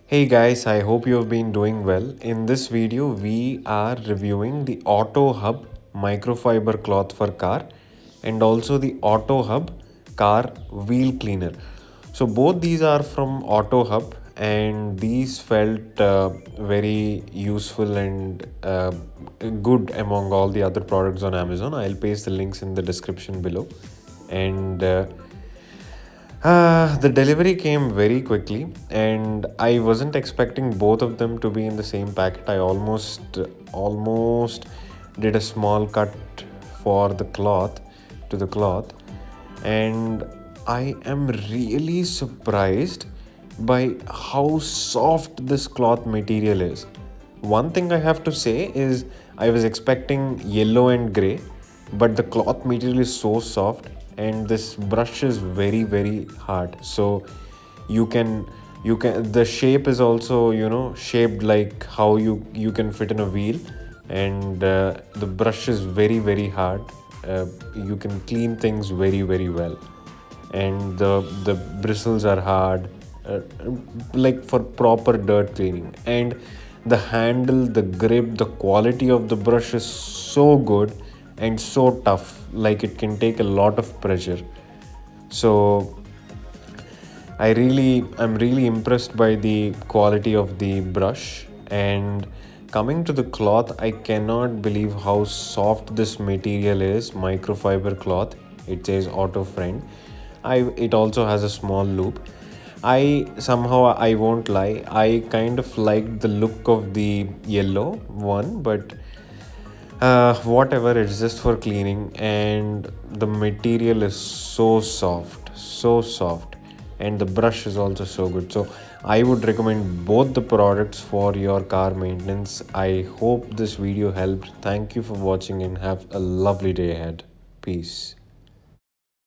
Hey guys, I hope you have been doing well. In this video, we are reviewing the Auto Hub microfiber cloth for car and also the Auto Hub car wheel cleaner. So both these are from Auto Hub and these felt very useful and good among all the other products on Amazon. I'll paste the links in the description below. And the delivery came very quickly, and I wasn't expecting both of them to be in the same packet. I almost did a small cut for the cloth to the cloth, and I am really surprised by how soft this cloth material is. One thing I have to say is I was expecting yellow and gray, but the cloth material is so soft and this brush is very hard. So you can the shape is also shaped like how you can fit in a wheel, and the brush is very hard. You can clean things very well, and the bristles are hard, like for proper dirt cleaning. And the handle, the grip, the quality of the brush is so good and so tough, like it can take a lot of pressure. So I'm really impressed by the quality of the brush. And coming to the cloth, I cannot believe how soft this material is. Microfiber cloth. It says auto friend. It also has a small loop. I won't lie, I kind of liked the look of the yellow one, but whatever, it's just for cleaning. And the material is so soft, and the brush is also so good. So I would recommend both the products for your car maintenance. I hope this video helped. Thank you for watching and have a lovely day ahead. Peace.